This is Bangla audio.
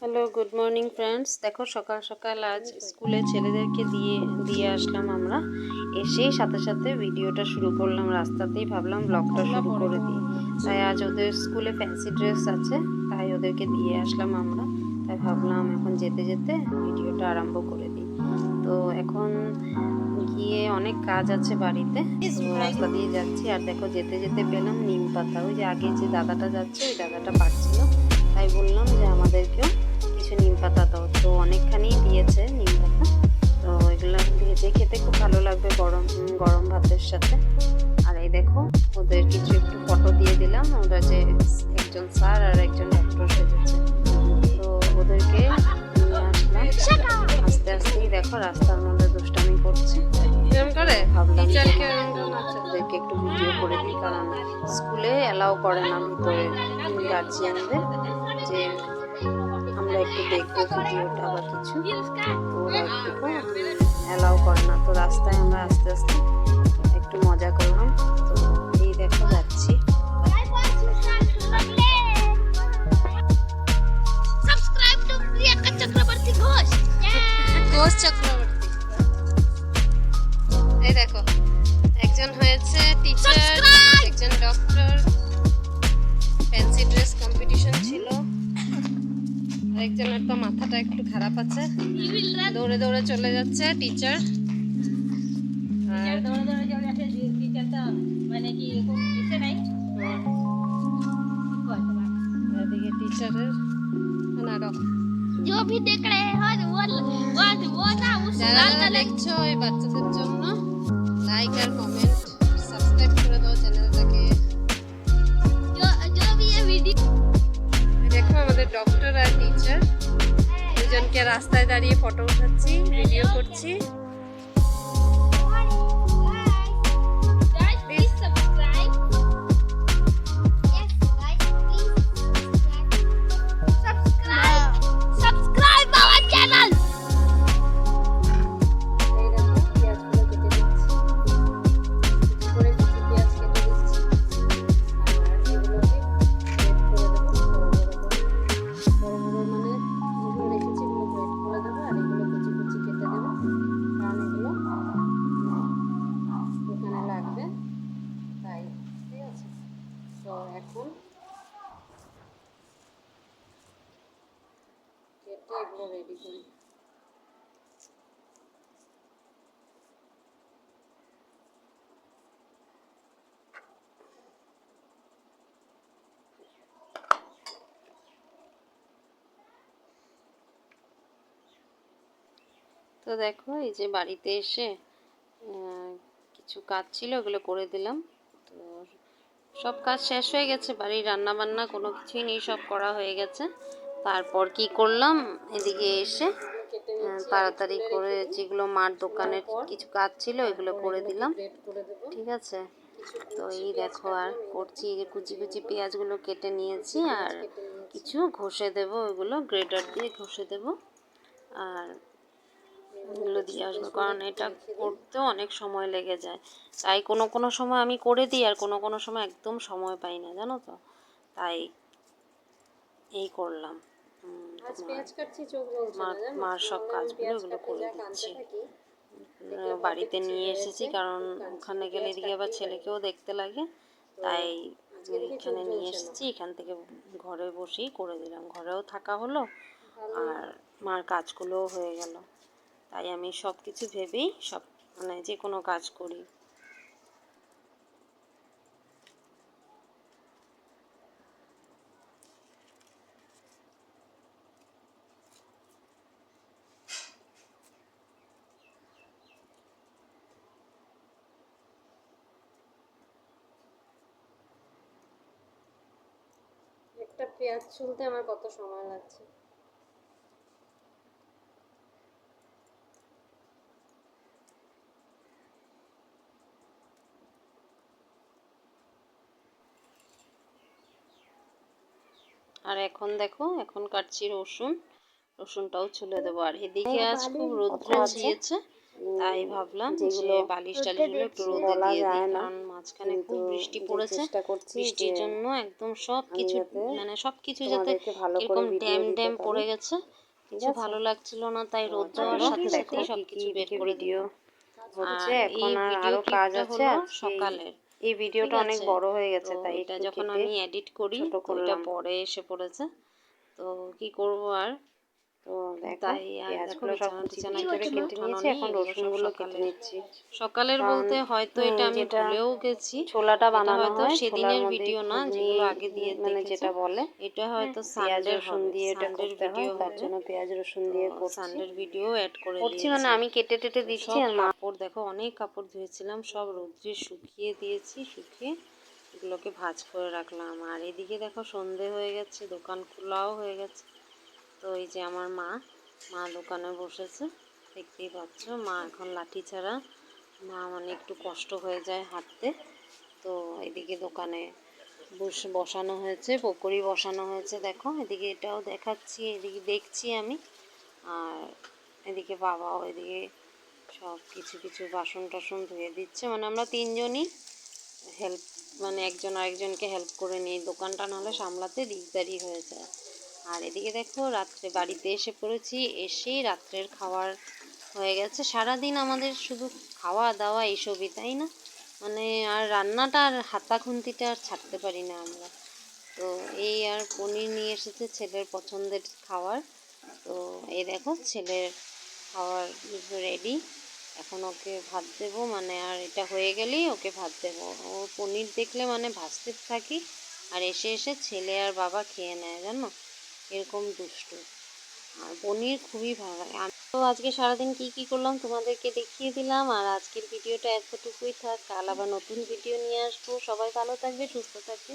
Hello, good morning friends. দেখো সকাল সকাল আজ স্কুলে ছেলেদেরকে দিয়ে আসলাম আমরা। এসেই সাথে সাথে ভিডিওটা শুরু করলাম রাস্তাতেই, ভাবলাম ব্লগটা শুরু করে দিই। তাই আজ ওদের স্কুলে ফ্যান্সি ড্রেস আছে, তাই ওদেরকে দিয়ে আসলাম আমরা। তাই ভাবলাম এখন যেতে যেতে ভিডিওটা আরম্ভ করে দিই। তো এখন গিয়ে অনেক কাজ আছে বাড়িতে, তো রাস্তা দিয়ে যাচ্ছি। আর দেখো যেতে যেতে পেলাম নিম পাতা। ওই যে আগে যে দাদাটা যাচ্ছে ওই দাদাটা পাচ্ছিল, তাই বললাম যে আমাদেরকেও কিছু নিম পাতা দাও। তো অনেকখানি দিয়েছে নিম পাতা। তো এগুলো ভেজে খেতে খুব ভালো লাগবে গরম গরম ভাতের সাথে। আর এই দেখো ওদের কিছু একটু ফটো দিয়ে দিলাম। ওরা যে একজন স্যার আর একজন ডক্টর সেজেছে, তো ওদেরকে নিয়ে আসলাম। আস্তে আস্তেই দেখো রাস্তার মধ্যে দুষ্টামি করছে। ভাবলাম ওদেরকে একটু ভিডিও করে দিই, কারণ স্কুলে অ্যালাউ করে না ভিতরে গার্জিয়ানদের যে আমরা একটু দেখবো ভিডিওটা বা কিছু। তো ওরা একটু অ্যালাউ করে না। তো রাস্তায় আমরা আস্তে আস্তে একটু মজা করলাম। তো এই দেখো যাচ্ছি। এই দেখো একজন হয়েছে টিচার, একজন ডক্টর। ফ্যান্সি ড্রেস কম্পিটিশন ছিল। আরেকজনের তো মাথাটা একটু খারাপ আছে, দৌড়ে দৌড়ে চলে যাচ্ছে টিচার। এদিকে টিচারের যারা দেখছো ওই বাচ্চাদের জন্য লাইক আর কমেন্ট সাবস্ক্রাইব করে দাও চ্যানেলটাকে। দেখো আমাদের ডক্টর আর টিচার দুজনকে রাস্তায় দাঁড়িয়ে ফটো উঠাচ্ছি, ভিডিও করছি। তো এখন কেটে এগুলো রেডি করি। তো দেখো এই যে বাড়িতে এসে কিছু কাজ ছিল ওগুলো করে দিলাম। তো সব কাজ শেষ হয়ে গেছে, বাড়ির রান্না বান্না কোনো কিছুই নেই, সব করা হয়ে গেছে। তারপর কি করলাম, এদিকে এসে তাড়াতাড়ি করে যেগুলো মার দোকানের কিছু কাজ ছিল ওইগুলো করে দিলাম। ঠিক আছে, তো এই দেখো আর করছি, যে কুচি কুচি পেঁয়াজগুলো কেটে নিয়েছি আর কিছু ঘষে দেবো, ওইগুলো গ্রেটার দিয়ে ঘষে দেবো। আর এগুলো দিয়ে আসবো, কারণ এটা করতেও অনেক সময় লেগে যায়। তাই কোনো কোনো সময় আমি করে দিই আর কোনো কোনো সময় একদম সময় পাই না, জানো তো। তাই এই করলাম, মার সব কাজগুলো এগুলো করে দিচ্ছি। বাড়িতে নিয়ে এসেছি, কারণ ওখানে গেলে এদিকে আবার ছেলেকেও দেখতে লাগে। তাই এখানে নিয়ে এসেছি, এখান থেকে ঘরে বসেই করে দিলাম। ঘরেও থাকা হলো আর মার কাজগুলোও হয়ে গেল। তাই আমি সব কিছু ভেবেই মানে যে কোনো কাজ করি। একটা পেঁয়াজ ছুলতে আমার কত সময় লাগছে। আর এখন দেখো, এখন কাটছি রসুনটাও ছুলে দেবো। আর এদিকে আজ খুব রৌদ্র দিয়েছে, তাই ভাবলাম যে যেগুলো বালিশ টালিশগুলো একটু রোদে বলা দিয়ে দিই, যায় না, কারণ মাঝখানে কিন্তু খুব বৃষ্টি যে পড়েছে। চেষ্টা করছি বৃষ্টির যে জন্য একদম সব আমি কিছু যাতে মানে সব কিছু যাতে তোমাদেরকে ভালো করে কিরকম ভিডিও ড্যাম দিতে ড্যাম পারি। পড়ে গেছে, ঠিক কিছু আছে, ভালো লাগছিল না, তাই তো রোদ দেওয়ার চলো সাথে দেখো সাথেই সব কি কি কিছু বের এদিকে করে ভিডিও দিলাম। হচ্ছে। আর এখন এই আর ভিডিও আরো কাজ ক্লিপটা আছে হলো আজকে। সকালের, এই ঠিক ভিডিওটা অনেক আছে। বড় হয়ে তো গেছে, তাই এটা একটু যখন কেটে আমি এডিট করি ছোট তো এটা করলাম। পরে এসে পড়েছে, তো কি করব আর। তো দেখো তাই আর দেখো পেঁয়াজগুলো সব বিছানা কুচি টিছানা কুচি করে কিছু কেটে গোছানো নিয়েছি, নেই, এখন এগুলো সব রসুনগুলো কেটে সকালের। নিচ্ছি। সকালের কারণ বলতে হয়তো এটা আমি যেটা ভুলেও গেছি, ছোলাটা এটা বানানো হয়তো হয়, ছোলার সেদিনের মধ্যে ভিডিও না, ঘুগনি যেগুলো আগে দিয়ে মানে দেখেছো। যেটা বলে, এটা হয়তো পেঁয়াজ সানডের রসুন হবে, দিয়ে এটা সানডের করতে হয়, ভিডিও তার হবে। জন্য পেঁয়াজ রসুন তো দিয়ে করছি। সানডের ভিডিও অ্যাড করে করছি মানে দিয়েছি। আমি কেটে টেটে তো দিচ্ছি, সব আর মা কাপড় দেখো, অনেক কাপড় ধুয়েছিলাম, সব রোদ্রে শুকিয়ে দিয়েছি, শুকিয়ে এগুলোকে ভাঁজ করে রাখলাম। আর এদিকে দেখো সন্ধে হয়ে গেছে, দোকান খোলাও হয়ে গেছে। তো এই যে আমার মা দোকানে বসেছে, দেখতেই পাচ্ছ। মা এখন লাঠি ছাড়া, মা মানে একটু কষ্ট হয়ে যায় হাঁটতে। তো এদিকে দোকানে বসানো হয়েছে, পকোড়ি বসানো হয়েছে, দেখো এদিকে এটাও দেখাচ্ছি, এদিকে দেখছি আমি। আর এদিকে বাবাও এদিকে সব কিছু কিছু বাসন টাসন ধুয়ে দিচ্ছে, মানে আমরা তিনজনই হেল্প, মানে একজন আরেকজনকে হেল্প করে নিই, দোকানটা নাহলে সামলাতে দিকদারি হয়ে যায়। আর এদিকে দেখো রাত্রে বাড়িতে এসে পড়েছি, এসেই রাত্রের খাবার হয়ে গেছে। সারাদিন আমাদের শুধু খাওয়া দাওয়া এইসবই, তাই না? মানে আর রান্নাটা আর হাতা খুন্তিটা আর ছাড়তে পারি না আমরা। তো এই আর পনির নিয়ে এসেছে ছেলের পছন্দের খাবার। তো এই দেখো ছেলের খাবার রেডি, এখন ওকে ভাত দেবো, মানে আর এটা হয়ে গেলেই ওকে ভাত দেবো। ও পনির দেখলে মানে ভাজতে থাকি, আর এসে এসে ছেলে আর বাবা খেয়ে নেয়, জানো, এরকম দুষ্টু। আর পনির খুবই ভালো লাগে। আমি তো আজকে সারাদিন কি কি করলাম তোমাদেরকে দেখিয়ে দিলাম, আর আজকের ভিডিওটা এতটুকুই থাক, কাল আবার নতুন ভিডিও নিয়ে আসবো। সবাই ভালো থাকবে, সুস্থ থাকবে।